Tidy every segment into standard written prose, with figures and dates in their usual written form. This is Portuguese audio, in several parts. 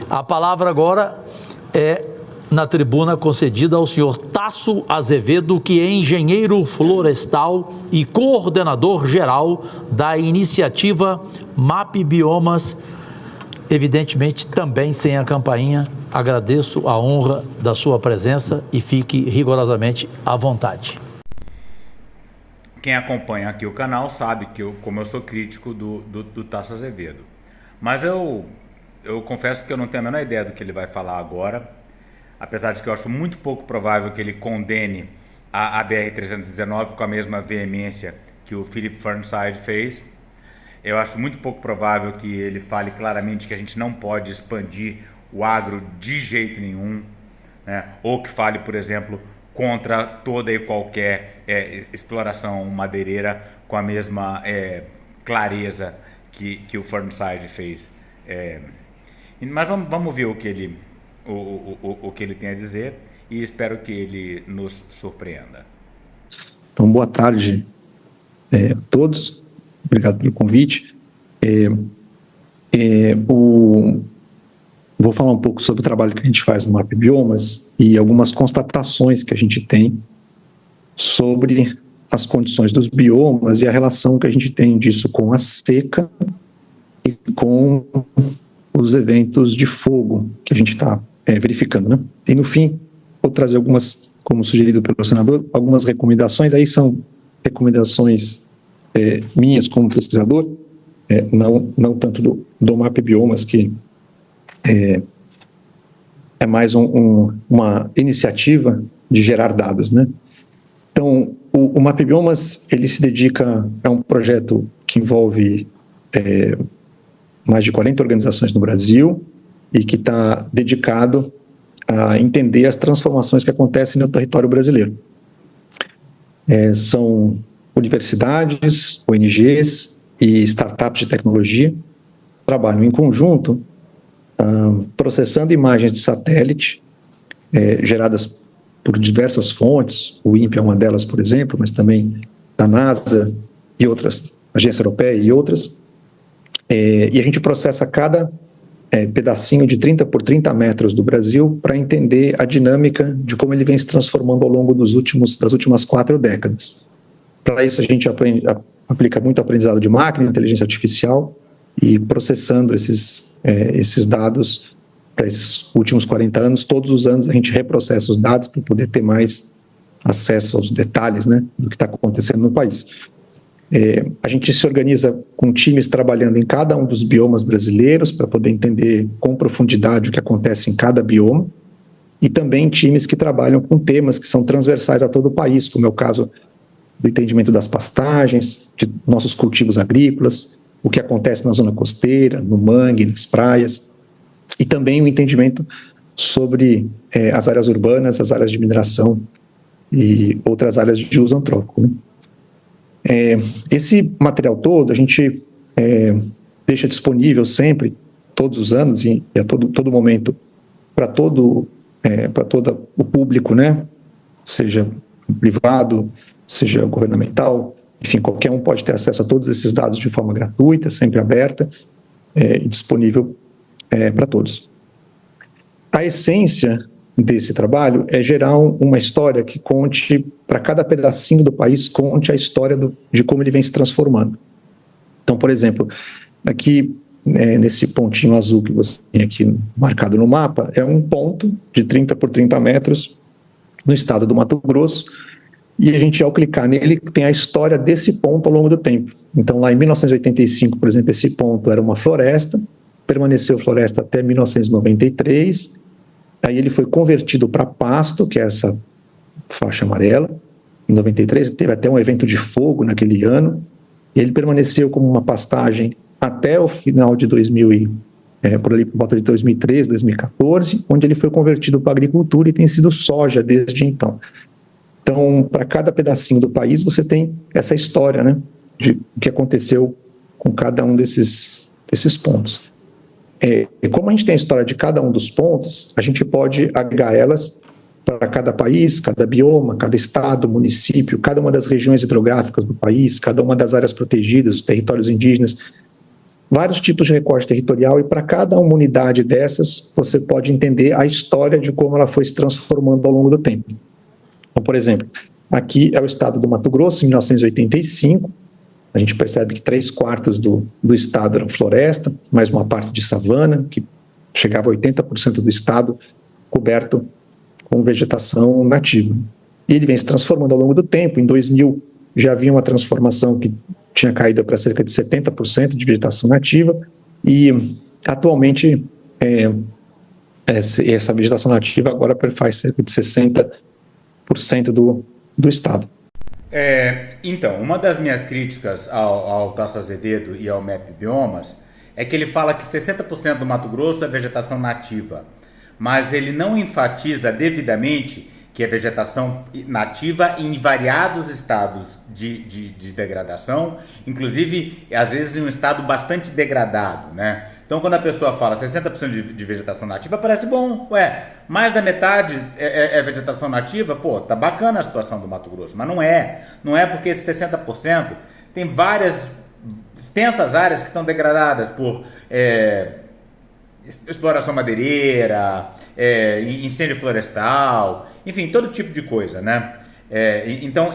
A palavra agora é na tribuna concedida ao senhor Tasso Azevedo, que é engenheiro florestal e coordenador geral da iniciativa MAP Biomas, evidentemente também sem a campainha. Agradeço a honra da sua presença e fique rigorosamente à vontade. Quem acompanha aqui o canal sabe que como eu sou crítico do Tasso Azevedo, mas eu confesso que eu não tenho a menor ideia do que ele vai falar agora, apesar de que eu acho muito pouco provável que ele condene a BR-319 com a mesma veemência que o Philip Fernside fez. Eu acho muito pouco provável que ele fale claramente que a gente não pode expandir o agro de jeito nenhum, né? Ou que fale, por exemplo, contra toda e qualquer exploração madeireira com a mesma clareza que o Fernside fez. Mas vamos ver o que ele tem a dizer e espero que ele nos surpreenda. Então, boa tarde a todos. Obrigado pelo convite. Vou falar um pouco sobre o trabalho que a gente faz no MAP Biomas e algumas constatações que a gente tem sobre as condições dos biomas e a relação que a gente tem disso com a seca e com os eventos de fogo que a gente está verificando, né? E no fim, vou trazer algumas, como sugerido pelo senador, algumas recomendações. Aí são recomendações minhas como pesquisador, não tanto do MAP Biomas, que é mais uma iniciativa de gerar dados, né? Então, o MAP Biomas, ele se dedica a um projeto que envolve mais de 40 organizações no Brasil e que está dedicado a entender as transformações que acontecem no território brasileiro. São universidades, ONGs e startups de tecnologia, trabalham em conjunto processando imagens de satélite geradas por diversas fontes, o INPE é uma delas, por exemplo, mas também da NASA e outras, agência europeia e outras, e a gente processa cada pedacinho de 30 por 30 metros do Brasil para entender a dinâmica de como ele vem se transformando ao longo das últimas 4 décadas. Para isso a gente aplica muito aprendizado de máquina, inteligência artificial, e processando esses dados para esses últimos 40 anos, todos os anos a gente reprocessa os dados para poder ter mais acesso aos detalhes, né, do que está acontecendo no país. A gente se organiza com times trabalhando em cada um dos biomas brasileiros para poder entender com profundidade o que acontece em cada bioma, e também times que trabalham com temas que são transversais a todo o país, como é o caso do entendimento das pastagens, de nossos cultivos agrícolas, o que acontece na zona costeira, no mangue, nas praias, e também o entendimento sobre as áreas urbanas, as áreas de mineração e outras áreas de uso antrópico, né? Esse material todo a gente deixa disponível sempre, todos os anos e a todo momento, para todo o público, né? Seja privado, seja governamental, enfim, qualquer um pode ter acesso a todos esses dados de forma gratuita, sempre aberta e disponível para todos. A essência desse trabalho é gerar uma história que conte, para cada pedacinho do país, conte a história de como ele vem se transformando. Então, por exemplo, aqui nesse pontinho azul que você tem aqui marcado no mapa, é um ponto de 30 por 30 metros no estado do Mato Grosso, e a gente, ao clicar nele, tem a história desse ponto ao longo do tempo. Então, lá em 1985, por exemplo, esse ponto era uma floresta, permaneceu floresta até 1993, aí ele foi convertido para pasto, que é essa faixa amarela, em 93, teve até um evento de fogo naquele ano, e ele permaneceu como uma pastagem até o final de 2000, por ali por volta de 2013, 2014, onde ele foi convertido para agricultura e tem sido soja desde então. Então, para cada pedacinho do país, você tem essa história, né, de o que aconteceu com cada um desses pontos. Como a gente tem a história de cada um dos pontos, a gente pode agregar elas para cada país, cada bioma, cada estado, município, cada uma das regiões hidrográficas do país, cada uma das áreas protegidas, os territórios indígenas, vários tipos de recorte territorial, e para cada uma unidade dessas, você pode entender a história de como ela foi se transformando ao longo do tempo. Então, por exemplo, aqui é o estado do Mato Grosso, em 1985, a gente percebe que 3/4 do estado era floresta, mais uma parte de savana, que chegava a 80% do estado coberto com vegetação nativa. E ele vem se transformando ao longo do tempo. Em 2000 já havia uma transformação que tinha caído para cerca de 70% de vegetação nativa, e atualmente essa vegetação nativa agora faz cerca de 60% do estado. Então, uma das minhas críticas ao Tasso Azevedo e ao MEP Biomas é que ele fala que 60% do Mato Grosso é vegetação nativa, mas ele não enfatiza devidamente que é vegetação nativa em variados estados de degradação, inclusive, às vezes, em um estado bastante degradado, né? Então, quando a pessoa fala 60% de vegetação nativa, parece bom. Mais da metade é vegetação nativa, tá bacana a situação do Mato Grosso, mas não é. Não é porque esse 60% tem várias extensas áreas que estão degradadas por exploração madeireira, incêndio florestal, enfim, todo tipo de coisa, né? Então,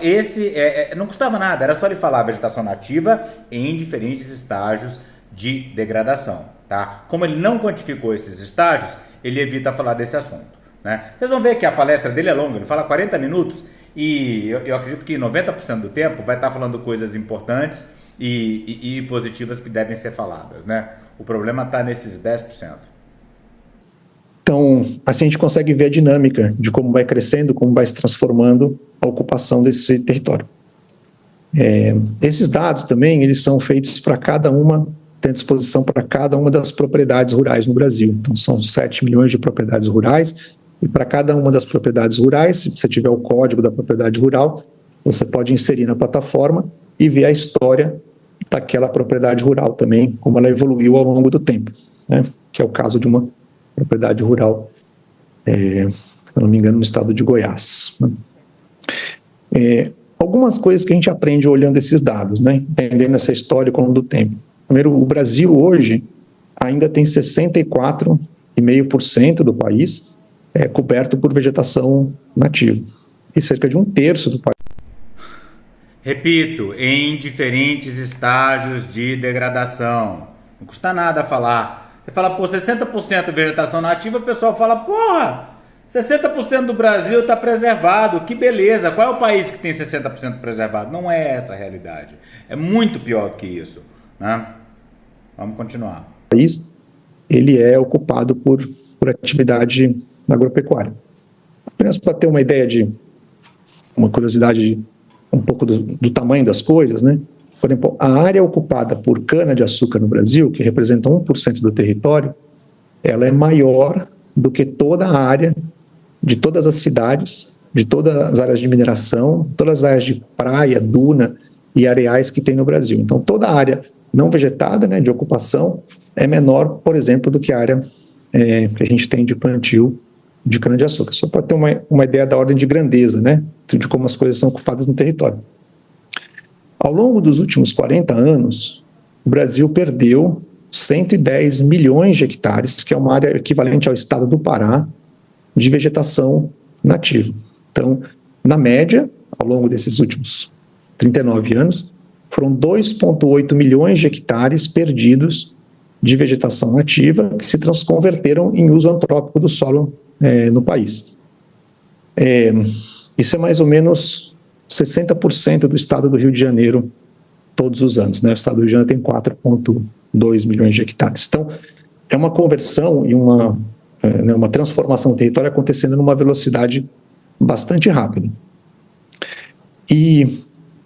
não custava nada, era só ele falar vegetação nativa em diferentes estágios de degradação, tá? Como ele não quantificou esses estágios, ele evita falar desse assunto, né? Vocês vão ver que a palestra dele é longa, ele fala 40 minutos e eu acredito que 90% do tempo vai estar falando coisas importantes e positivas que devem ser faladas, né? O problema está nesses 10%. Então, assim a gente consegue ver a dinâmica de como vai crescendo, como vai se transformando a ocupação desse território. Esses dados também, eles são feitos para cada uma, tem à disposição para cada uma das propriedades rurais no Brasil. Então, são 7 milhões de propriedades rurais, e para cada uma das propriedades rurais, se você tiver o código da propriedade rural, você pode inserir na plataforma e ver a história daquela propriedade rural também, como ela evoluiu ao longo do tempo, né? Que é o caso de uma propriedade rural, se eu não me engano, no estado de Goiás, né? Algumas coisas que a gente aprende olhando esses dados, né? Entendendo essa história ao longo do tempo. Primeiro, o Brasil hoje ainda tem 64,5% do país coberto por vegetação nativa, e cerca de 1/3 do país. Repito, em diferentes estágios de degradação. Não custa nada falar. Você fala, 60% vegetação nativa, o pessoal fala, 60% do Brasil está preservado, que beleza. Qual é o país que tem 60% preservado? Não é essa a realidade. É muito pior do que isso, né? Vamos continuar. O país, ele é ocupado por atividade agropecuária. Apenas para ter uma ideia de, uma curiosidade um pouco do tamanho das coisas, né? Por exemplo, a área ocupada por cana-de-açúcar no Brasil, que representa 1% do território, ela é maior do que toda a área de todas as cidades, de todas as áreas de mineração, todas as áreas de praia, duna e areais que tem no Brasil. Então, toda a área não vegetada, né, de ocupação, é menor, por exemplo, do que a área que a gente tem de plantio de cana-de-açúcar. Só para ter uma ideia da ordem de grandeza, né, de como as coisas são ocupadas no território. Ao longo dos últimos 40 anos, o Brasil perdeu 110 milhões de hectares, que é uma área equivalente ao estado do Pará, de vegetação nativa. Então, na média, ao longo desses últimos 39 anos, foram 2,8 milhões de hectares perdidos de vegetação nativa, que se converteram em uso antrópico do solo no país. Isso é mais ou menos 60% do estado do Rio de Janeiro todos os anos, né? O estado do Rio de Janeiro tem 4,2 milhões de hectares. Então, é uma conversão e uma transformação do território acontecendo numa velocidade bastante rápida. E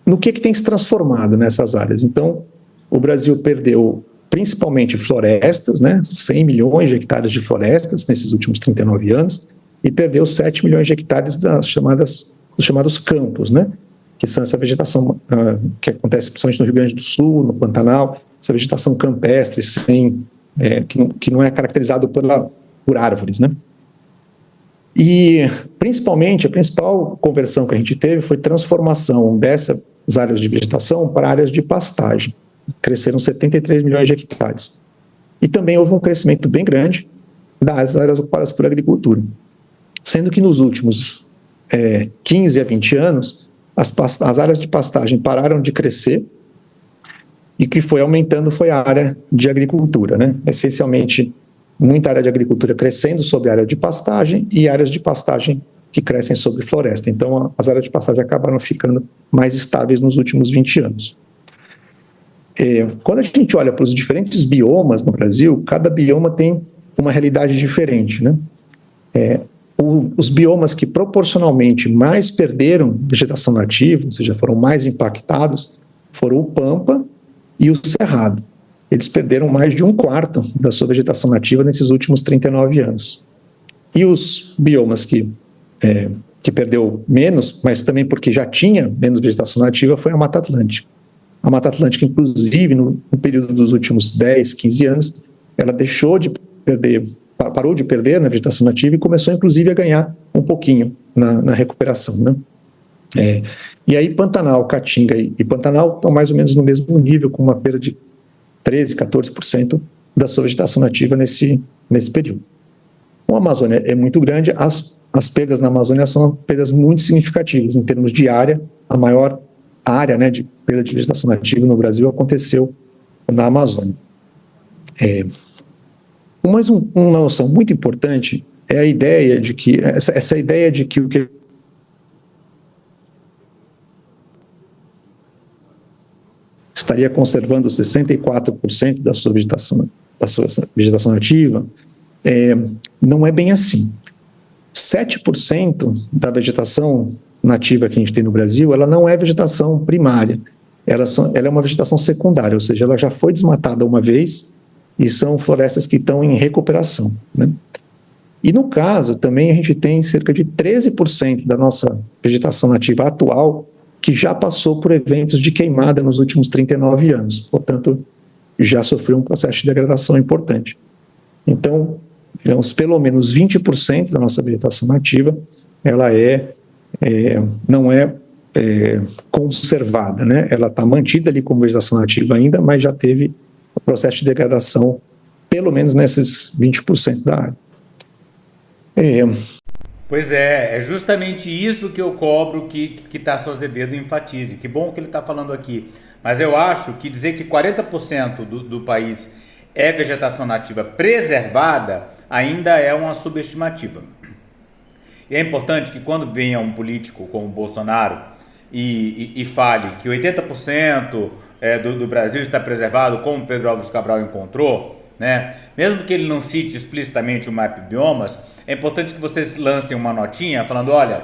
no que tem se transformado nessas áreas? Então, o Brasil perdeu principalmente florestas, né? 100 milhões de hectares de florestas nesses últimos 39 anos, e perdeu 7 milhões de hectares dos chamados campos, né? Que são essa vegetação que acontece principalmente no Rio Grande do Sul, no Pantanal, essa vegetação campestre, que não é caracterizado por árvores, né? E, principalmente, a principal conversão que a gente teve foi transformação dessas áreas de vegetação para áreas de pastagem. Cresceram 73 milhões de hectares. E também houve um crescimento bem grande das áreas ocupadas por agricultura. Sendo que nos últimos 15 a 20 anos, as áreas de pastagem pararam de crescer e o que foi aumentando foi a área de agricultura, né? Essencialmente, muita área de agricultura crescendo sobre a área de pastagem e áreas de pastagem que crescem sobre floresta. Então, as áreas de pastagem acabaram ficando mais estáveis nos últimos 20 anos. Quando a gente olha para os diferentes biomas no Brasil, cada bioma tem uma realidade diferente, né? Os biomas que proporcionalmente mais perderam vegetação nativa, ou seja, foram mais impactados, foram o Pampa e o Cerrado. Eles perderam mais de 1/4 da sua vegetação nativa nesses últimos 39 anos. E os biomas que perdeu menos, mas também porque já tinha menos vegetação nativa, foi a Mata Atlântica. A Mata Atlântica, inclusive, no período dos últimos 10, 15 anos, ela parou de perder na vegetação nativa e começou, inclusive, a ganhar um pouquinho na recuperação, né? E aí, Pantanal, Caatinga e Pantanal estão mais ou menos no mesmo nível, com uma perda de 13%, 14% da sua vegetação nativa nesse período. A Amazônia é muito grande, as perdas na Amazônia são perdas muito significativas, em termos de área. A maior área, né, de perda de vegetação nativa no Brasil aconteceu na Amazônia. Mas uma noção muito importante é a ideia de que, essa ideia de que o que estaria conservando 64% da sua vegetação nativa, não é bem assim. 7% da vegetação nativa que a gente tem no Brasil, ela não é vegetação primária, ela é uma vegetação secundária, ou seja, ela já foi desmatada uma vez e são florestas que estão em recuperação, né? E no caso, também a gente tem cerca de 13% da nossa vegetação nativa atual que já passou por eventos de queimada nos últimos 39 anos, portanto, já sofreu um processo de degradação importante. Então, pelo menos 20% da nossa vegetação nativa, ela não é conservada, né? Ela está mantida ali como vegetação nativa ainda, mas já teve o processo de degradação, pelo menos nesses 20% da área. Pois é justamente isso que eu cobro que Tasso Azevedo enfatize. Que bom que ele está falando aqui. Mas eu acho que dizer que 40% do país é vegetação nativa preservada ainda é uma subestimativa. E é importante que quando venha um político como o Bolsonaro e fale que 80% do Brasil está preservado, como Pedro Álvares Cabral encontrou, né? Mesmo que ele não cite explicitamente o MAP Biomas, é importante que vocês lancem uma notinha falando, olha,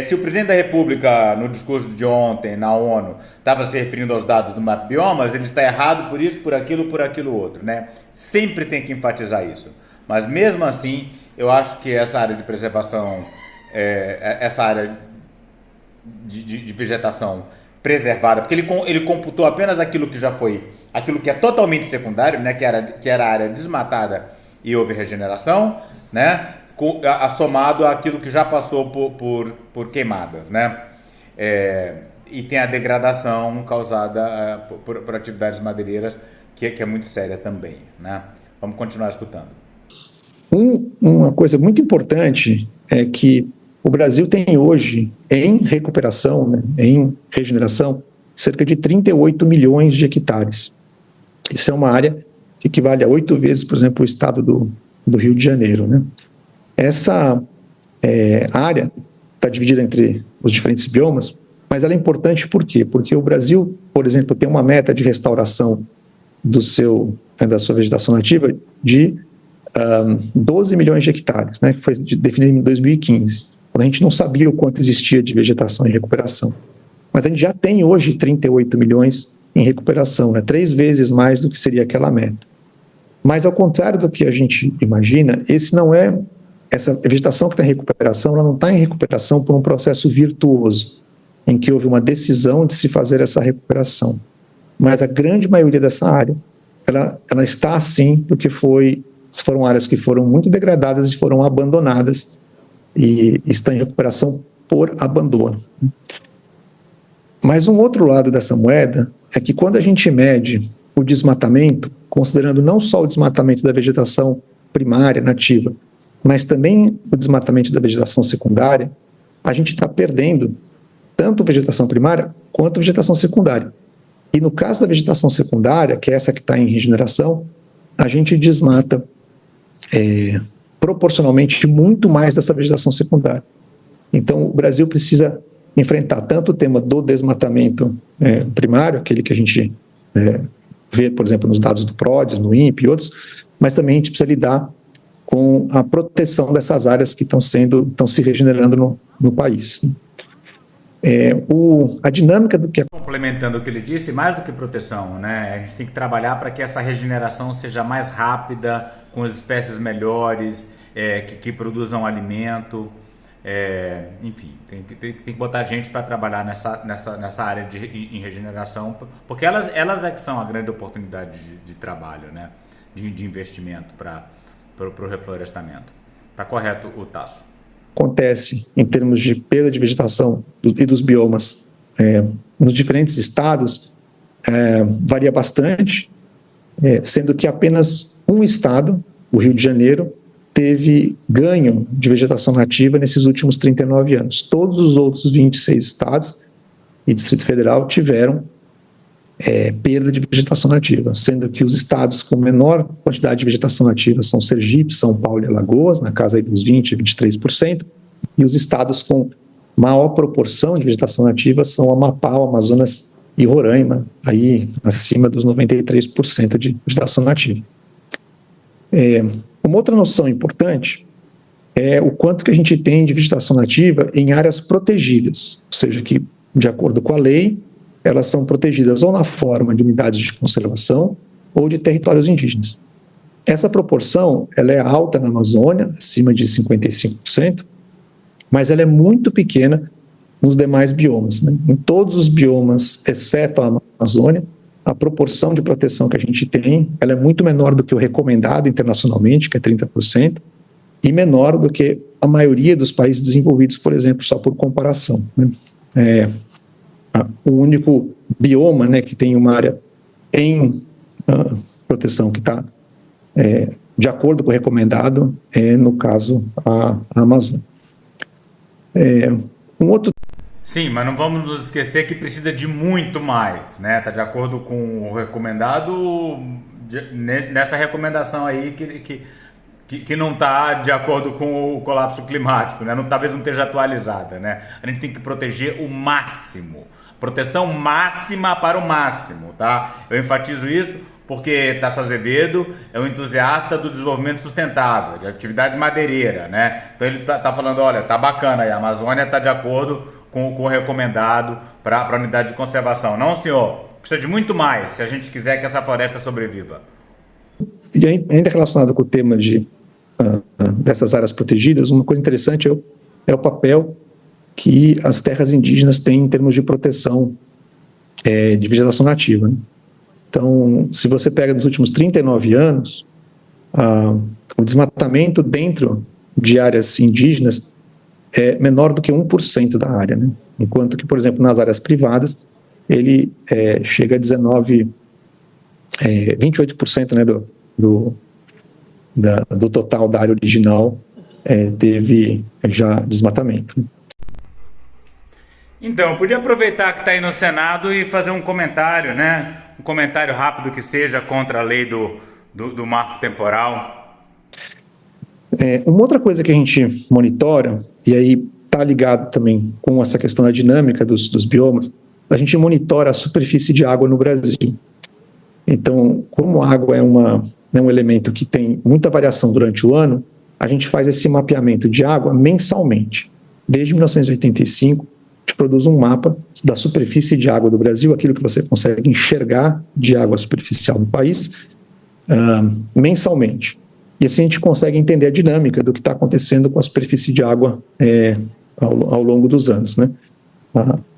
se o presidente da República, no discurso de ontem, na ONU, estava se referindo aos dados do MAP Biomas, ele está errado por isso, por aquilo outro, né? Sempre tem que enfatizar isso. Mas mesmo assim, eu acho que essa área de preservação, essa área de vegetação preservada, porque ele computou apenas aquilo que é totalmente secundário, né, que era a área desmatada e houve regeneração, né, somado àquilo que já passou por queimadas, né, e tem a degradação causada por atividades madeireiras, que é muito séria também, né. Vamos continuar escutando. Uma coisa muito importante é que o Brasil tem hoje, em recuperação, né, em regeneração, cerca de 38 milhões de hectares. Isso é uma área que equivale a 8 vezes, por exemplo, o estado do Rio de Janeiro, né? Essa área está dividida entre os diferentes biomas, mas ela é importante por quê? Porque o Brasil, por exemplo, tem uma meta de restauração da sua vegetação nativa de 12 milhões de hectares, né, que foi definido em 2015, quando a gente não sabia o quanto existia de vegetação em recuperação. Mas a gente já tem hoje 38 milhões em recuperação, né, 3 vezes mais do que seria aquela meta. Mas ao contrário do que a gente imagina, essa vegetação que está em recuperação, ela não está em recuperação por um processo virtuoso, em que houve uma decisão de se fazer essa recuperação. Mas a grande maioria dessa área, ela está assim porque foram áreas que foram muito degradadas e foram abandonadas e está em recuperação por abandono. Mas um outro lado dessa moeda é que quando a gente mede o desmatamento, considerando não só o desmatamento da vegetação primária, nativa, mas também o desmatamento da vegetação secundária, a gente está perdendo tanto vegetação primária quanto vegetação secundária. E no caso da vegetação secundária, que é essa que está em regeneração, a gente desmata proporcionalmente muito mais dessa vegetação secundária. Então, o Brasil precisa enfrentar tanto o tema do desmatamento primário, aquele que a gente vê, por exemplo, nos dados do PRODES, no INPE e outros, mas também a gente precisa lidar com a proteção dessas áreas que estão se regenerando no país. A dinâmica do que... Complementando o que ele disse, mais do que proteção, né? A gente tem que trabalhar para que essa regeneração seja mais rápida, com as espécies melhores, que produzam alimento, enfim, tem que botar gente para trabalhar nessa área em regeneração, porque elas é que são a grande oportunidade de trabalho, né? De investimento para o reflorestamento. Está correto o Tasso? Acontece em termos de perda de vegetação e dos biomas nos diferentes estados varia bastante, sendo que apenas um estado, o Rio de Janeiro, teve ganho de vegetação nativa nesses últimos 39 anos. Todos os outros 26 estados e Distrito Federal tiveram perda de vegetação nativa, sendo que os estados com menor quantidade de vegetação nativa são Sergipe, São Paulo e Alagoas, na casa aí dos 20% a 23%, e os estados com maior proporção de vegetação nativa são Amapá, Amazonas e Roraima, aí acima dos 93% de vegetação nativa. Uma outra noção importante é o quanto que a gente tem de vegetação nativa em áreas protegidas, ou seja, que, de acordo com a lei, elas são protegidas ou na forma de unidades de conservação ou de territórios indígenas. Essa proporção ela é alta na Amazônia, acima de 55%, mas ela é muito pequena nos demais biomas, né? Em todos os biomas, exceto a Amazônia, a proporção de proteção que a gente tem ela é muito menor do que o recomendado internacionalmente, que é 30%, e menor do que a maioria dos países desenvolvidos, por exemplo, só por comparação, né? O único bioma, né, que tem uma área em proteção que está de acordo com o recomendado no caso, a Amazônia. Sim, mas não vamos nos esquecer que precisa de muito mais, né? Está de acordo com o recomendado, nessa recomendação aí que não está de acordo com o colapso climático, né? Talvez não esteja atualizada, né? A gente tem que proteger o máximo. Proteção máxima para o máximo, tá? Eu enfatizo isso porque Tasso Azevedo é um entusiasta do desenvolvimento sustentável, de atividade madeireira, né? Então ele tá falando, olha, tá bacana aí, a Amazônia tá de acordo com o recomendado para a unidade de conservação. Não, senhor, precisa de muito mais se a gente quiser que essa floresta sobreviva. E ainda relacionado com o tema dessas áreas protegidas, uma coisa interessante é o papel que as terras indígenas têm em termos de proteção de vegetação nativa, né? Então, se você pega nos últimos 39 anos, o desmatamento dentro de áreas indígenas é menor do que 1% da área, né? Enquanto que, por exemplo, nas áreas privadas, ele chega a 28%, né, do total da área original teve já desmatamento. Então, eu podia aproveitar que está aí no Senado e fazer um comentário, né? Um comentário rápido que seja contra a lei do marco temporal. Uma outra coisa que a gente monitora, e aí está ligado também com essa questão da dinâmica dos biomas, a gente monitora a superfície de água no Brasil. Então, como a água é um elemento que tem muita variação durante o ano, a gente faz esse mapeamento de água mensalmente. Desde 1985, a gente produz um mapa da superfície de água do Brasil, aquilo que você consegue enxergar de água superficial no país, mensalmente. E assim a gente consegue entender a dinâmica do que está acontecendo com a superfície de água ao longo dos anos, né?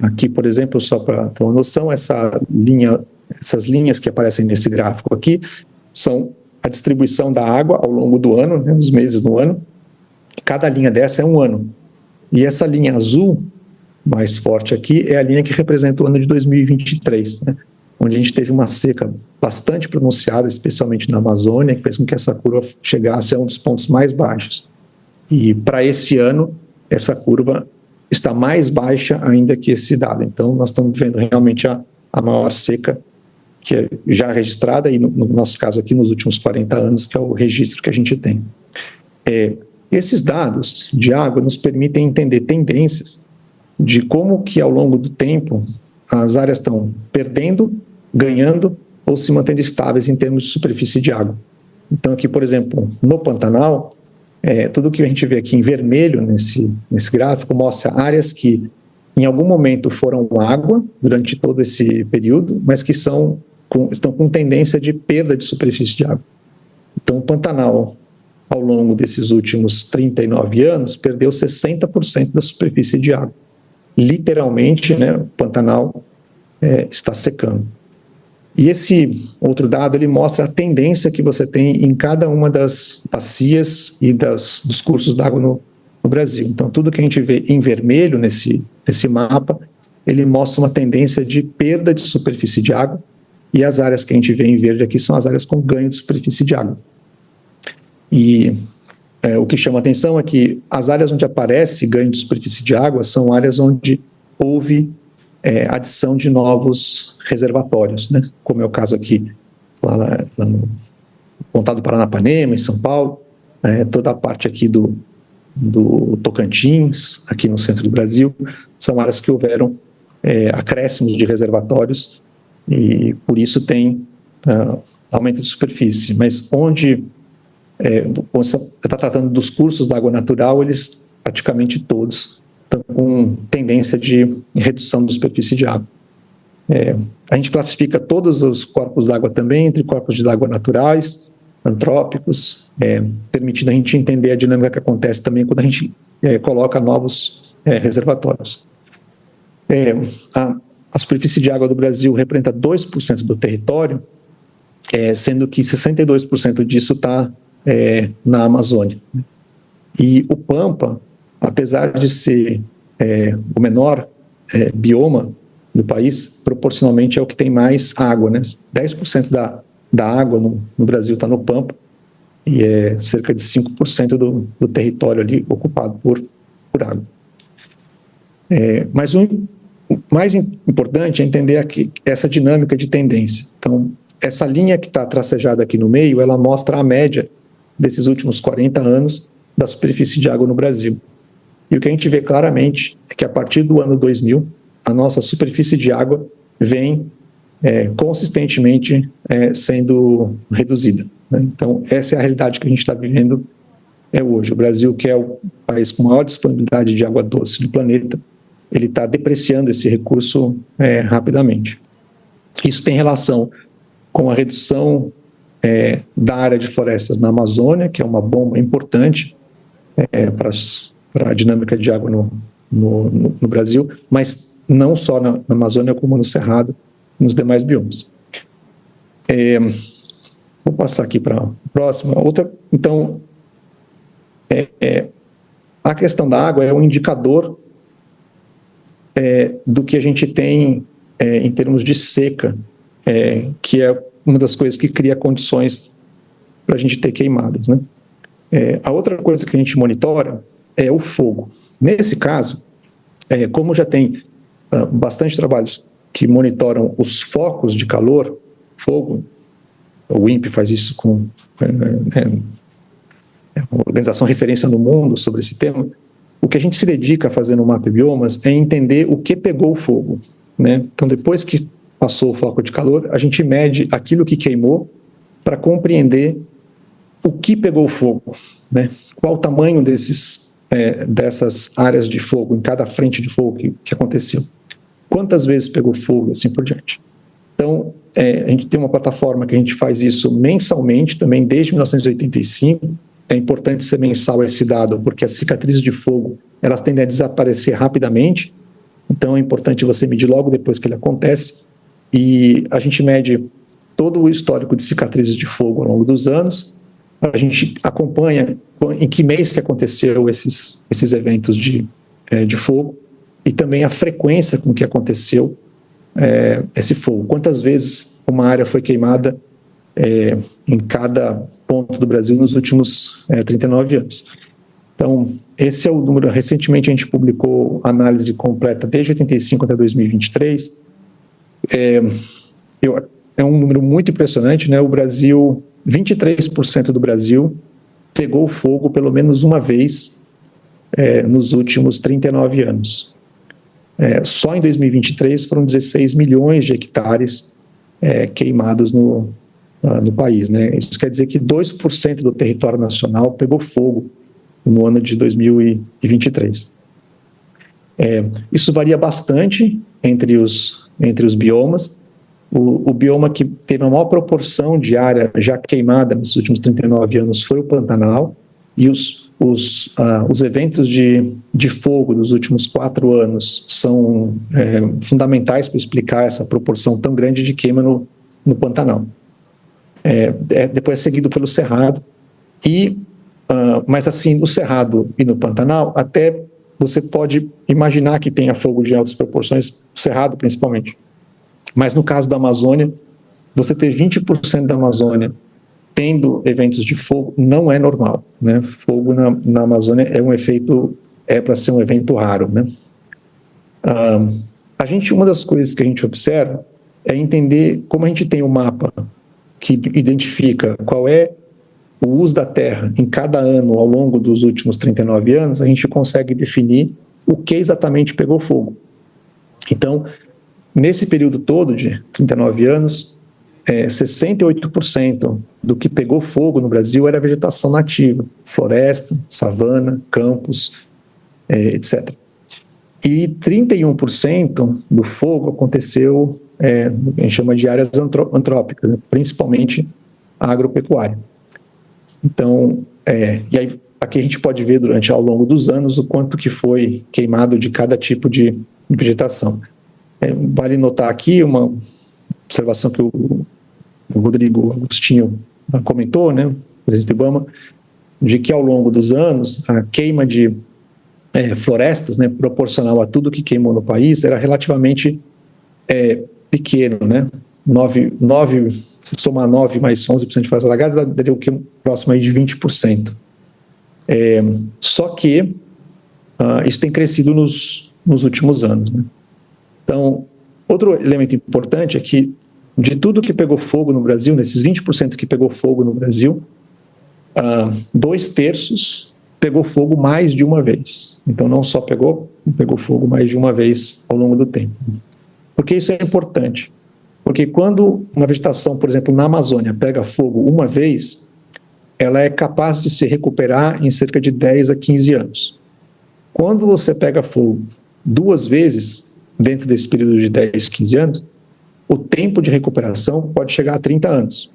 Aqui, por exemplo, só para ter uma noção, essas linhas que aparecem nesse gráfico aqui são a distribuição da água ao longo do ano, né, os meses do ano, Cada linha dessa é um ano. E essa linha azul, mais forte aqui, é a linha que representa o ano de 2023, né? Onde a gente teve uma seca bastante pronunciada, especialmente na Amazônia, que fez com que essa curva chegasse a um dos pontos mais baixos. E para esse ano, essa curva está mais baixa ainda que esse dado. Então, nós estamos vendo realmente a maior seca que é já registrada, e no nosso caso aqui, nos últimos 40 anos, que é o registro que a gente tem. Esses dados de água nos permitem entender tendências de como que, ao longo do tempo, as áreas estão perdendo, ganhando ou se mantendo estáveis em termos de superfície de água. Então, aqui, por exemplo, no Pantanal, tudo que a gente vê aqui em vermelho nesse gráfico mostra áreas que, em algum momento, foram água durante todo esse período, mas que estão com tendência de perda de superfície de água. Então, o Pantanal, ao longo desses últimos 39 anos, perdeu 60% da superfície de água. Literalmente, né, o Pantanal está secando. E esse outro dado, ele mostra a tendência que você tem em cada uma das bacias e dos cursos d'água no Brasil. Então, tudo que a gente vê em vermelho nesse mapa, ele mostra uma tendência de perda de superfície de água, e as áreas que a gente vê em verde aqui são as áreas com ganho de superfície de água. E o que chama atenção é que as áreas onde aparece ganho de superfície de água são áreas onde houve adição de novos reservatórios, né? Como é o caso aqui, lá no Pontal do Paranapanema, em São Paulo, toda a parte aqui do Tocantins, aqui no centro do Brasil, são áreas que houveram acréscimos de reservatórios e, por isso, tem aumento de superfície. Mas onde você está tratando dos cursos da água natural, eles praticamente todos estão com tendência de redução da superfície de água. A gente classifica todos os corpos d'água também entre corpos de água naturais, antrópicos, permitindo a gente entender a dinâmica que acontece também quando a gente coloca novos reservatórios. A superfície de água do Brasil representa 2% do território, sendo que 62% disso está na Amazônia. E o Pampa, apesar de ser o menor bioma do país, proporcionalmente é o que tem mais água, né? 10% da água no Brasil está no Pampa, e é cerca de 5% do território ali ocupado por água. Mas o mais importante é entender aqui essa dinâmica de tendência. Então, essa linha que está tracejada aqui no meio, ela mostra a média desses últimos 40 anos da superfície de água no Brasil. E o que a gente vê claramente é que, a partir do ano 2000, a nossa superfície de água vem consistentemente sendo reduzida, né? Então, essa é a realidade que a gente está vivendo hoje. O Brasil, que é o país com maior disponibilidade de água doce do planeta, ele está depreciando esse recurso rapidamente. Isso tem relação com a redução da área de florestas na Amazônia, que é uma bomba importante para a dinâmica de água no Brasil, mas não só na Amazônia, como no Cerrado e nos demais biomas. Vou passar aqui para a próxima. Então, a questão da água é um indicador do que a gente tem em termos de seca, que é uma das coisas que cria condições para a gente ter queimadas, né? A outra coisa que a gente monitora é o fogo. Nesse caso, como já tem bastante trabalhos que monitoram os focos de calor, fogo, o INPE faz isso com uma organização referência no mundo sobre esse tema. O que a gente se dedica a fazer no Mapa Biomas é entender o que pegou o fogo, né? Então, depois que passou o foco de calor, a gente mede aquilo que queimou para compreender o que pegou fogo, né? Qual o tamanho dessas áreas de fogo, em cada frente de fogo que aconteceu. Quantas vezes pegou fogo, assim por diante. Então, a gente tem uma plataforma que a gente faz isso mensalmente, também desde 1985. É importante ser mensal esse dado, porque as cicatrizes de fogo, elas tendem a desaparecer rapidamente. Então, é importante você medir logo depois que ele acontece. E a gente mede todo o histórico de cicatrizes de fogo ao longo dos anos, a gente acompanha em que mês que aconteceu esses eventos de fogo e também a frequência com que aconteceu esse fogo. Quantas vezes uma área foi queimada em cada ponto do Brasil nos últimos 39 anos. Então, esse é o número. Recentemente a gente publicou análise completa desde 85 até 2023. É um número muito impressionante, né? O Brasil, 23% do Brasil pegou fogo pelo menos uma vez nos últimos 39 anos. Só em 2023 foram 16 milhões de hectares queimados no país, né? Isso quer dizer que 2% do território nacional pegou fogo no ano de 2023. Isso varia bastante entre os biomas. O bioma que teve a maior proporção de área já queimada nesses últimos 39 anos foi o Pantanal, e os eventos de fogo dos últimos 4 anos são fundamentais para explicar essa proporção tão grande de queima no Pantanal. Depois é seguido pelo Cerrado, mas assim, no Cerrado e no Pantanal, até você pode imaginar que tenha fogo de altas proporções, Cerrado principalmente. Mas no caso da Amazônia, você ter 20% da Amazônia tendo eventos de fogo não é normal, né? Fogo na Amazônia é para ser um evento raro, né? Uma das coisas que a gente observa é entender como a gente tem um mapa que identifica qual é o uso da terra em cada ano ao longo dos últimos 39 anos, a gente consegue definir o que exatamente pegou fogo. Então, nesse período todo de 39 anos, 68% do que pegou fogo no Brasil era vegetação nativa, floresta, savana, campos, etc. E 31% do fogo aconteceu, a gente chama de áreas antrópicas, né, principalmente agropecuária. Então, e aí, aqui a gente pode ver ao longo dos anos o quanto que foi queimado de cada tipo de vegetação. Vale notar aqui uma observação que o Rodrigo Agostinho comentou, né, o presidente Ibama, de que ao longo dos anos a queima de florestas, né, proporcional a tudo que queimou no país, era relativamente pequeno, né? 9, se somar 9 mais 11% de florestas alagadas, daria o que próximo aí de 20%. Só que isso tem crescido nos últimos anos, né? Então, outro elemento importante é que, de tudo que pegou fogo no Brasil, nesses 20% que pegou fogo no Brasil, 2/3 pegou fogo mais de uma vez. Então, não só pegou fogo mais de uma vez ao longo do tempo. Por que isso é importante? Porque quando uma vegetação, por exemplo, na Amazônia, pega fogo uma vez, ela é capaz de se recuperar em cerca de 10 a 15 anos. Quando você pega fogo 2 vezes, dentro desse período de 10, 15 anos, o tempo de recuperação pode chegar a 30 anos.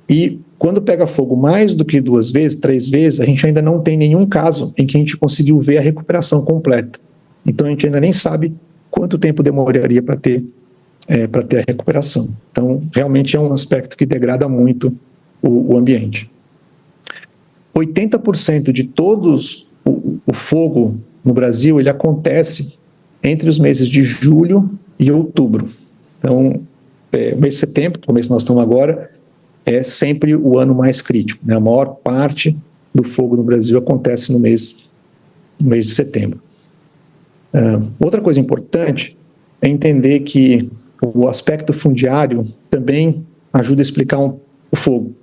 E quando pega fogo mais do que 2 vezes, 3 vezes, a gente ainda não tem nenhum caso em que a gente conseguiu ver a recuperação completa. Então a gente ainda nem sabe quanto tempo demoraria para ter a recuperação. Então, realmente é um aspecto que degrada muito o ambiente. 80% de todos o fogo no Brasil, ele acontece entre os meses de julho e outubro. Então, o mês de setembro, que é o mês que nós estamos agora, é sempre o ano mais crítico, né? A maior parte do fogo no Brasil acontece no mês de setembro. Outra coisa importante é entender que o aspecto fundiário também ajuda a explicar o fogo.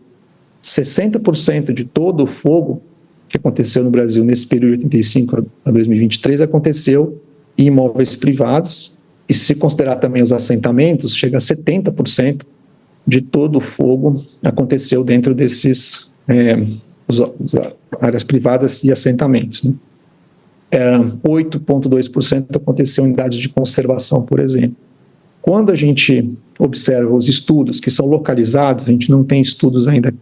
60% de todo o fogo que aconteceu no Brasil nesse período de 85 a 2023 aconteceu em imóveis privados, e se considerar também os assentamentos, chega a 70% de todo o fogo aconteceu dentro desses áreas privadas e assentamentos, né? 8,2% aconteceu em unidades de conservação, por exemplo. Quando a gente observa os estudos que são localizados, a gente não tem estudos ainda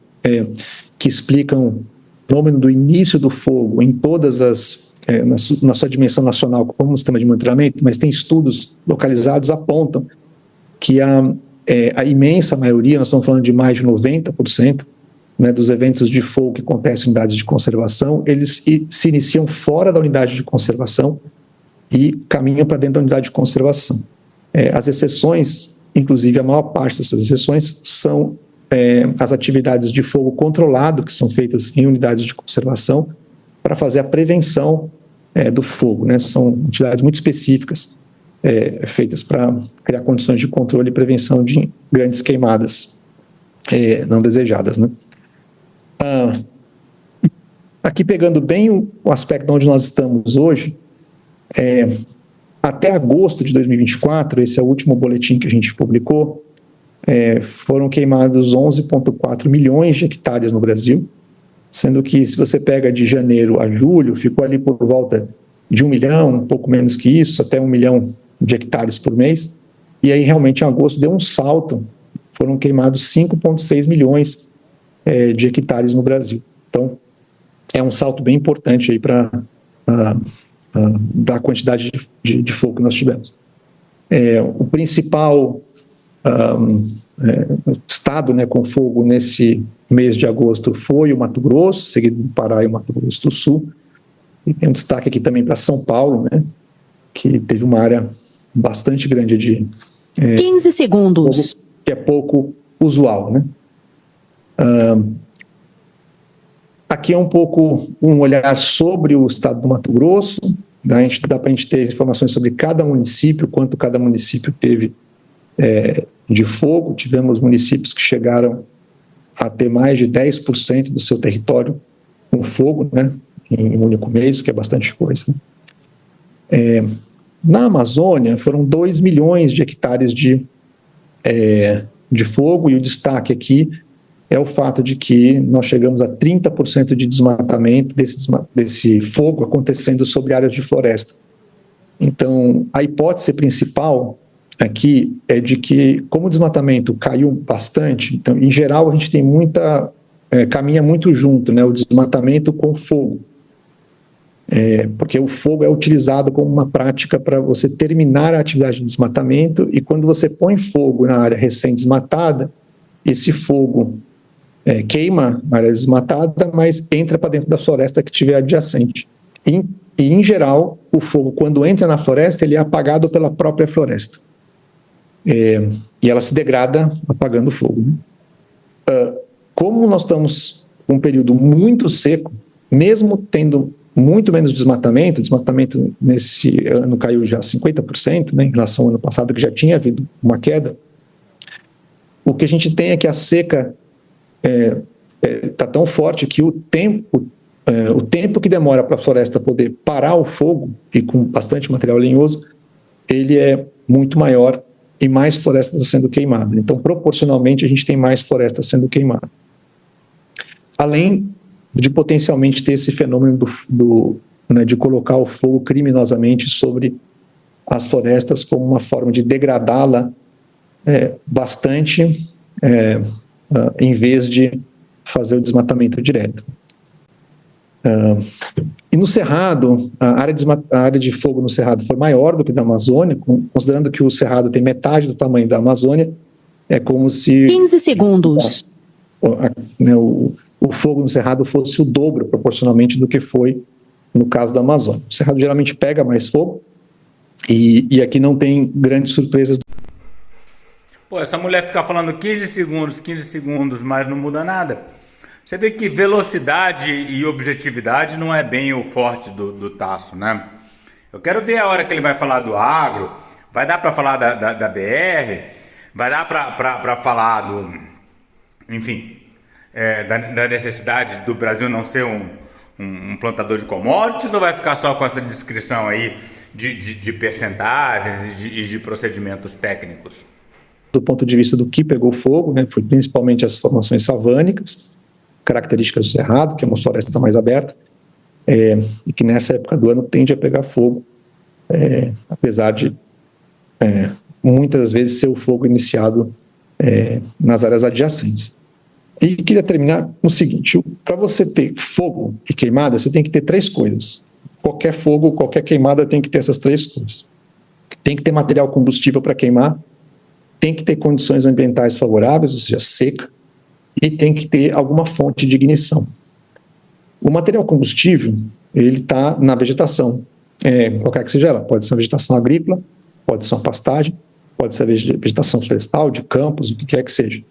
que explicam o fenômeno do início do fogo em todas na sua dimensão nacional, como um sistema de monitoramento, mas tem estudos localizados que apontam que a imensa maioria, nós estamos falando de mais de 90%, né, dos eventos de fogo que acontecem em unidades de conservação, eles se iniciam fora da unidade de conservação e caminham para dentro da unidade de conservação. As exceções, inclusive a maior parte dessas exceções, são as atividades de fogo controlado que são feitas em unidades de conservação para fazer a prevenção do fogo, né? São atividades muito específicas feitas para criar condições de controle e prevenção de grandes queimadas não desejadas, né? Aqui pegando bem o aspecto onde nós estamos hoje, até agosto de 2024, esse é o último boletim que a gente publicou, foram queimados 11,4 milhões de hectares no Brasil, sendo que se você pega de janeiro a julho, ficou ali por volta de 1 milhão, um pouco menos que isso, até 1 milhão de hectares por mês, e aí realmente em agosto deu um salto, foram queimados 5,6 milhões de hectares no Brasil. Então, é um salto bem importante aí para da quantidade de fogo que nós tivemos. O principal estado, né, com fogo nesse mês de agosto foi o Mato Grosso, seguido do Pará e o Mato Grosso do Sul. E tem um destaque aqui também para São Paulo, né, que teve uma área bastante grande de 15 segundos. Fogo, que é pouco usual, né? Aqui é um pouco um olhar sobre o estado do Mato Grosso, dá para a gente ter informações sobre cada município, quanto cada município teve de fogo. Tivemos municípios que chegaram a ter mais de 10% do seu território com fogo, né, em um único mês, que é bastante coisa, né? Na Amazônia, foram 2 milhões de hectares de fogo, e o destaque aqui é o fato de que nós chegamos a 30% de desmatamento desse fogo acontecendo sobre áreas de floresta. Então, a hipótese principal aqui é de que, como o desmatamento caiu bastante, então, em geral, a gente tem caminha muito junto, né, o desmatamento com o fogo. Porque o fogo é utilizado como uma prática para você terminar a atividade de desmatamento, e quando você põe fogo na área recém-desmatada, esse fogo queima a área desmatada, mas entra para dentro da floresta que estiver adjacente. E, em geral, o fogo, quando entra na floresta, ele é apagado pela própria floresta. E ela se degrada apagando o fogo, né? Como nós estamos com um período muito seco, mesmo tendo muito menos desmatamento, o desmatamento nesse ano caiu já 50%, né, em relação ao ano passado, que já tinha havido uma queda, o que a gente tem é que a seca está tão forte que o tempo que demora para a floresta poder parar o fogo, e com bastante material lenhoso, ele é muito maior e mais floresta está sendo queimada. Então, proporcionalmente, a gente tem mais floresta sendo queimada. Além de potencialmente ter esse fenômeno de colocar o fogo criminosamente sobre as florestas como uma forma de degradá-la bastante, em vez de fazer o desmatamento direto. E no Cerrado, a área de fogo no Cerrado foi maior do que da Amazônia, considerando que o Cerrado tem metade do tamanho da Amazônia, é como se 15 segundos. O fogo no Cerrado fosse o dobro proporcionalmente do que foi no caso da Amazônia. O Cerrado geralmente pega mais fogo, e aqui não tem grandes surpresas. Pô, essa mulher ficar falando 15 segundos, mas não muda nada. Você vê que velocidade e objetividade não é bem o forte do Tasso, né? Eu quero ver a hora que ele vai falar do agro, vai dar para falar da BR, vai dar para falar enfim, da necessidade do Brasil não ser um plantador de commodities, ou vai ficar só com essa descrição aí de percentagens e de procedimentos técnicos? Do ponto de vista do que pegou fogo, né, foi principalmente as formações savânicas, características do Cerrado, que é uma floresta mais aberta, e que nessa época do ano tende a pegar fogo, apesar de muitas vezes ser o fogo iniciado nas áreas adjacentes. E queria terminar com o seguinte: para você ter fogo e queimada, você tem que ter 3 coisas. Qualquer fogo, qualquer queimada tem que ter essas 3 coisas. Tem que ter material combustível para queimar, tem que ter condições ambientais favoráveis, ou seja, seca, e tem que ter alguma fonte de ignição. O material combustível, ele está na vegetação, qualquer que seja ela, pode ser uma vegetação agrícola, pode ser uma pastagem, pode ser vegetação florestal, de campos, o que quer que seja.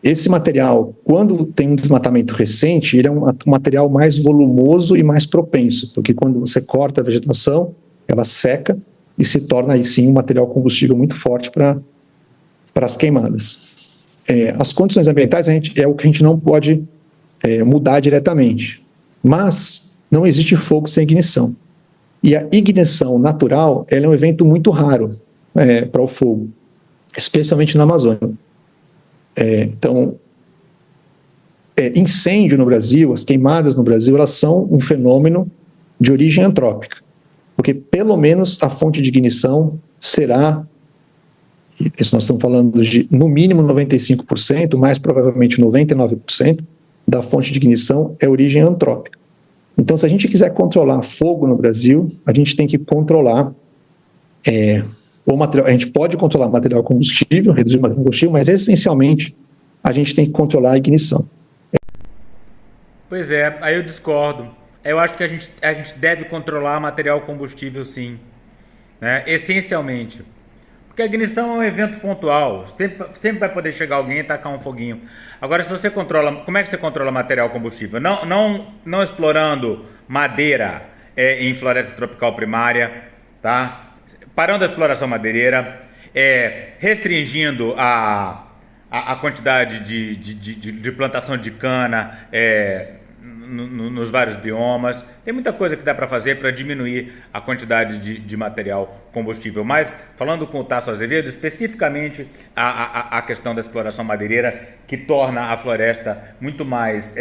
Esse material, quando tem um desmatamento recente, ele é um material mais volumoso e mais propenso, porque quando você corta a vegetação, ela seca e se torna aí sim um material combustível muito forte para as queimadas. As condições ambientais é o que a gente não pode mudar diretamente, mas não existe fogo sem ignição. E a ignição natural ela é um evento muito raro para o fogo, especialmente na Amazônia. Então, incêndio no Brasil, as queimadas no Brasil, elas são um fenômeno de origem antrópica, porque pelo menos a fonte de ignição será, isso nós estamos falando de no mínimo 95%, mais provavelmente 99% da fonte de ignição é origem antrópica. Então, se a gente quiser controlar fogo no Brasil, a gente tem que controlar o material. A gente pode controlar material combustível, reduzir o material combustível, mas essencialmente a gente tem que controlar a ignição. Pois é, aí eu discordo. Eu acho que a gente deve controlar material combustível, sim, né? Essencialmente. Porque a ignição é um evento pontual. Sempre vai poder chegar alguém e tacar um foguinho. Agora, se você controla... Como é que você controla material combustível? Não explorando madeira em floresta tropical primária, tá? Parando a exploração madeireira, restringindo a quantidade de plantação de cana nos vários biomas. Tem muita coisa que dá para fazer para diminuir a quantidade de material combustível. Mas, falando com o Tasso Azevedo, especificamente a questão da exploração madeireira, que torna a floresta muito mais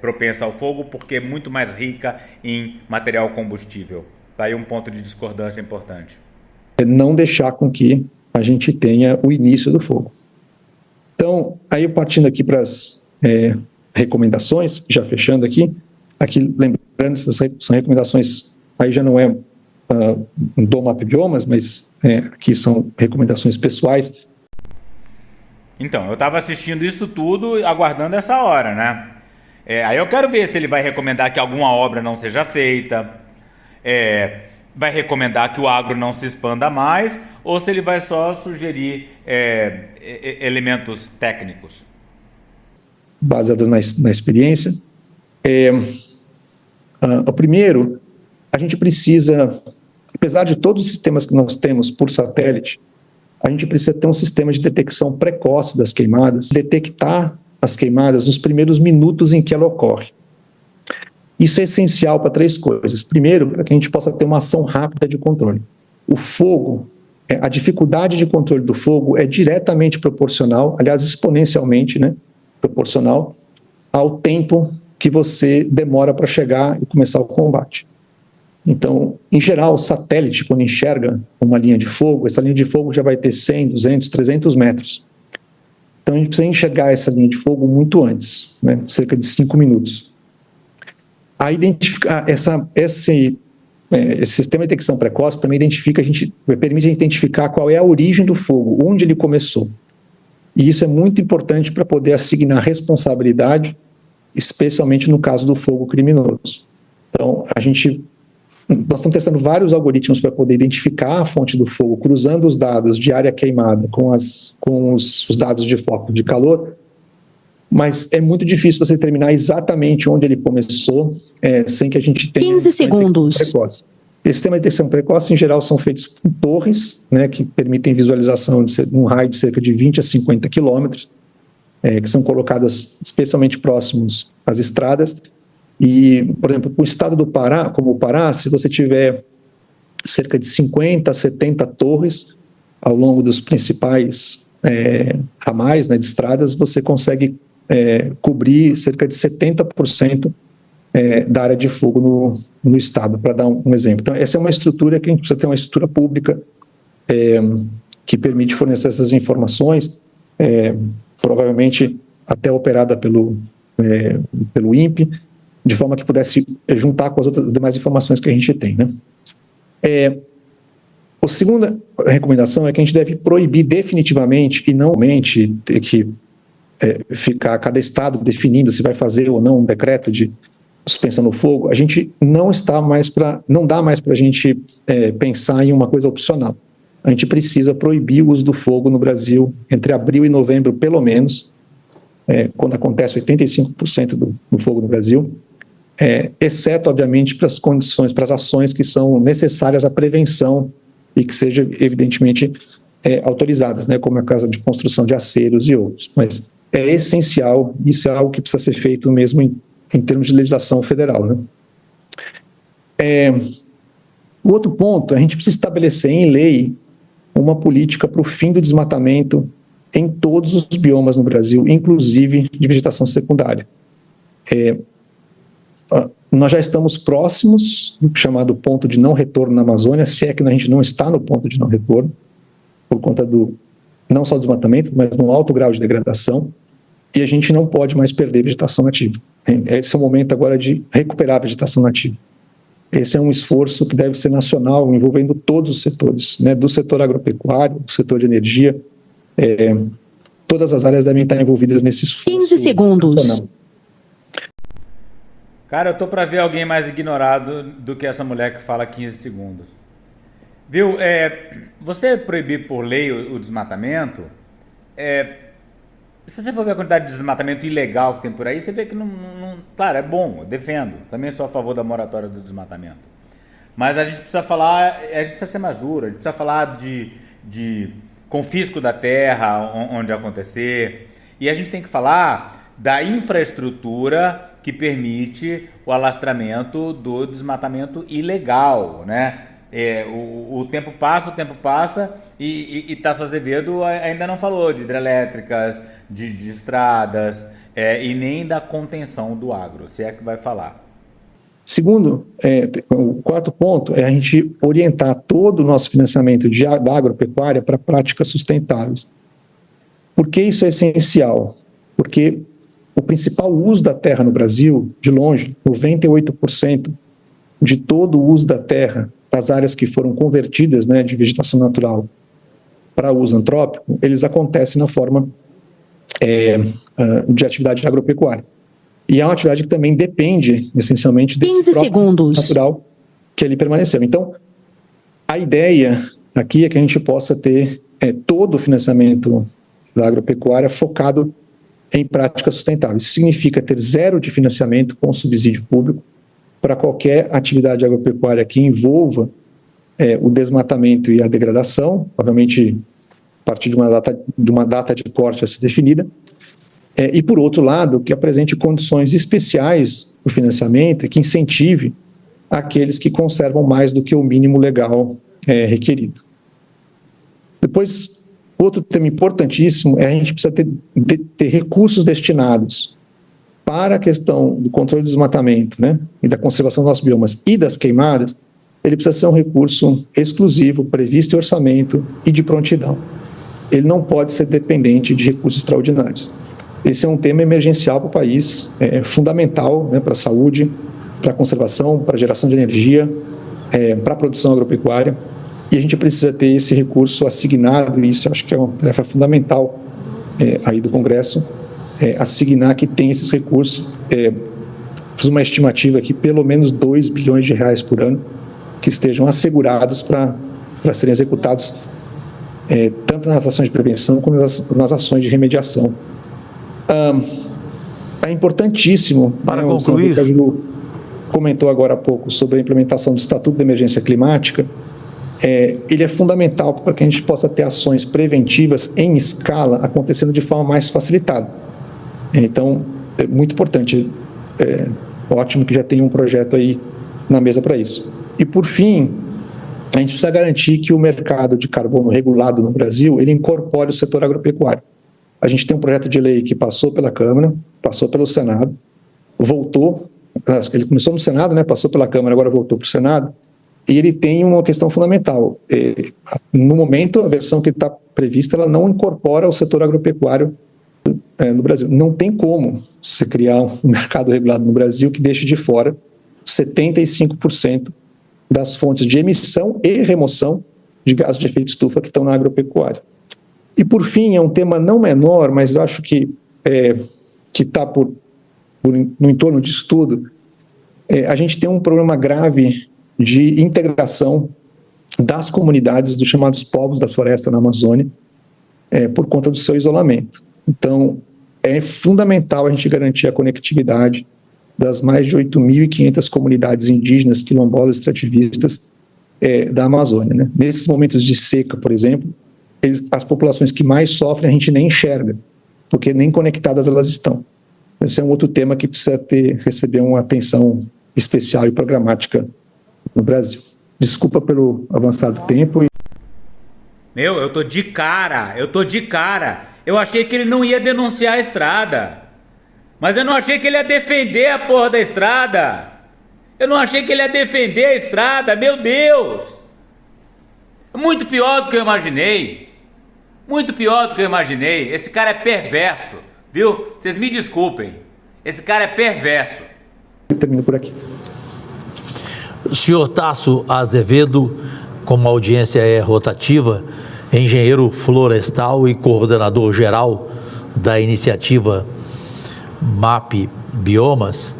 propensa ao fogo, porque é muito mais rica em material combustível. Tá aí um ponto de discordância importante. Não deixar com que a gente tenha o início do fogo. Então, aí partindo aqui para as recomendações, já fechando aqui lembrando, essas são recomendações, aí já não do MAP Biomas, mas aqui são recomendações pessoais. Então, eu estava assistindo isso tudo, aguardando essa hora, né? Aí eu quero ver se ele vai recomendar que alguma obra não seja feita, vai recomendar que o agro não se expanda mais, ou se ele vai só sugerir elementos técnicos. Baseadas na experiência. O primeiro, a gente precisa, apesar de todos os sistemas que nós temos por satélite, a gente precisa ter um sistema de detecção precoce das queimadas, detectar as queimadas nos primeiros minutos em que ela ocorre. Isso é essencial para 3 coisas. Primeiro, para que a gente possa ter uma ação rápida de controle. O fogo, a dificuldade de controle do fogo é diretamente proporcional, aliás, exponencialmente, né, proporcional ao tempo que você demora para chegar e começar o combate. Então, em geral, o satélite, quando enxerga uma linha de fogo, essa linha de fogo já vai ter 100, 200, 300 metros. Então, a gente precisa enxergar essa linha de fogo muito antes, né, cerca de 5 minutos. A identificar esse sistema de detecção precoce também permite identificar qual é a origem do fogo, onde ele começou. E isso é muito importante para poder assignar responsabilidade, especialmente no caso do fogo criminoso. Então, nós estamos testando vários algoritmos para poder identificar a fonte do fogo, cruzando os dados de área queimada com os dados de foco de calor, mas é muito difícil você determinar exatamente onde ele começou, sem que a gente tenha... 15 segundos. Esse sistema de detecção precoce, em geral, são feitos com torres, né, que permitem visualização de um raio de cerca de 20 a 50 quilômetros, que são colocadas especialmente próximos às estradas. E, por exemplo, o estado do Pará, como o Pará, se você tiver cerca de 50 a 70 torres ao longo dos principais ramais, né, de estradas, você consegue cobrir cerca de 70% da área de fogo no estado, para dar um exemplo. Então, essa é uma estrutura que a gente precisa ter, uma estrutura pública que permite fornecer essas informações, provavelmente até operada pelo INPE, de forma que pudesse juntar com as outras demais informações que a gente tem, né? A segunda recomendação é que a gente deve proibir definitivamente, e não somente que ficar cada estado definindo se vai fazer ou não um decreto de suspensão do fogo, a gente não dá mais para a gente pensar em uma coisa opcional. A gente precisa proibir o uso do fogo no Brasil entre abril e novembro, pelo menos, quando acontece 85% do fogo no Brasil, exceto, obviamente, para as condições, para as ações que são necessárias à prevenção e que sejam, evidentemente, autorizadas, né, como é a casa de construção de aceiros e outros. Mas é essencial, isso é algo que precisa ser feito mesmo em termos de legislação federal, né? O outro ponto, a gente precisa estabelecer em lei uma política para o fim do desmatamento em todos os biomas no Brasil, inclusive de vegetação secundária. Nós já estamos próximos do chamado ponto de não retorno na Amazônia, se é que a gente não está no ponto de não retorno, por conta não só do desmatamento, mas no alto grau de degradação, e a gente não pode mais perder vegetação nativa. Esse é o momento agora de recuperar a vegetação nativa. Esse é um esforço que deve ser nacional, envolvendo todos os setores, né, do setor agropecuário, do setor de energia. Todas as áreas devem estar envolvidas nesse esforço. 15 segundos. Nacional. Cara, eu tô para ver alguém mais ignorado do que essa mulher que fala 15 segundos. Viu? Você proibir por lei o desmatamento, se você for ver a quantidade de desmatamento ilegal que tem por aí, você vê que claro, é bom, eu defendo. Também sou a favor da moratória do desmatamento. Mas a gente precisa falar, a gente precisa ser mais duro, a gente precisa falar de confisco da terra onde acontecer. E a gente tem que falar da infraestrutura que permite o alastramento do desmatamento ilegal, né? O tempo passa e Tasso Azevedo ainda não falou de hidrelétricas, de estradas e nem da contenção do agro, se é que vai falar. Segundo, o quarto ponto é a gente orientar todo o nosso financiamento da agropecuária para práticas sustentáveis. Por que isso é essencial? Porque o principal uso da terra no Brasil, de longe, 98% de todo o uso da terra, das áreas que foram convertidas, né, de vegetação natural para uso antrópico, eles acontecem na forma de atividade agropecuária. E é uma atividade que também depende, essencialmente, desse 15 segundos. natural que ele permaneceu. Então, a ideia aqui é que a gente possa ter todo o financiamento da agropecuária focado em práticas sustentáveis. Isso significa ter zero de financiamento com subsídio público para qualquer atividade agropecuária que envolva o desmatamento e a degradação, obviamente a partir de uma data de corte a ser definida, e por outro lado, que apresente condições especiais do financiamento e que incentive aqueles que conservam mais do que o mínimo legal requerido. Depois, outro tema importantíssimo é a gente precisa ter recursos destinados para a questão do controle do desmatamento, né, e da conservação dos nossos biomas e das queimadas. Ele precisa ser um recurso exclusivo, previsto em orçamento e de prontidão. Ele não pode ser dependente de recursos extraordinários. Esse é um tema emergencial para o país, fundamental, né, para a saúde, para a conservação, para a geração de energia, para a produção agropecuária, e a gente precisa ter esse recurso assignado, e isso eu acho que é uma tarefa fundamental aí do Congresso, assignar que tem esses recursos. Fiz uma estimativa aqui, pelo menos 2 bilhões de reais por ano, que estejam assegurados para serem executados tanto nas ações de prevenção como nas ações de remediação. É importantíssimo, para né, concluir, o que a Ju comentou agora há pouco sobre a implementação do Estatuto de Emergência Climática. Ele é fundamental para que a gente possa ter ações preventivas em escala acontecendo de forma mais facilitada. Então, é muito importante, ótimo que já tem um projeto aí na mesa para isso. E, por fim, a gente precisa garantir que o mercado de carbono regulado no Brasil, ele incorpore o setor agropecuário. A gente tem um projeto de lei que passou pela Câmara, passou pelo Senado, voltou, ele começou no Senado, né, passou pela Câmara, agora voltou para o Senado, e ele tem uma questão fundamental. No momento, a versão que está prevista, ela não incorpora o setor agropecuário no Brasil. Não tem como você criar um mercado regulado no Brasil que deixe de fora 75% das fontes de emissão e remoção de gases de efeito estufa que estão na agropecuária. E, por fim, é um tema não menor, mas eu acho que que está no entorno disso tudo, a gente tem um problema grave de integração das comunidades dos chamados povos da floresta na Amazônia, por conta do seu isolamento. Então, é fundamental a gente garantir a conectividade das mais de 8.500 comunidades indígenas, quilombolas, extrativistas da Amazônia, né? Nesses momentos de seca, por exemplo, as populações que mais sofrem a gente nem enxerga, porque nem conectadas elas estão. Esse é um outro tema que precisa receber uma atenção especial e programática no Brasil. Desculpa pelo avançado tempo. Eu tô de cara. Eu achei que ele não ia denunciar a estrada. Mas eu não achei que ele ia defender a porra da estrada. Eu não achei que ele ia defender a estrada, meu Deus. É muito pior do que eu imaginei. Esse cara é perverso, viu? Vocês me desculpem. Esse cara é perverso. Eu termino por aqui. O senhor Tasso Azevedo, como a audiência é rotativa, engenheiro florestal e coordenador geral da iniciativa MAP Biomas.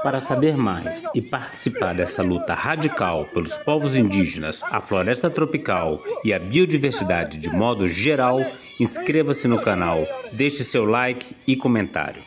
Para saber mais e participar dessa luta radical pelos povos indígenas, a floresta tropical e a biodiversidade de modo geral, inscreva-se no canal, deixe seu like e comentário.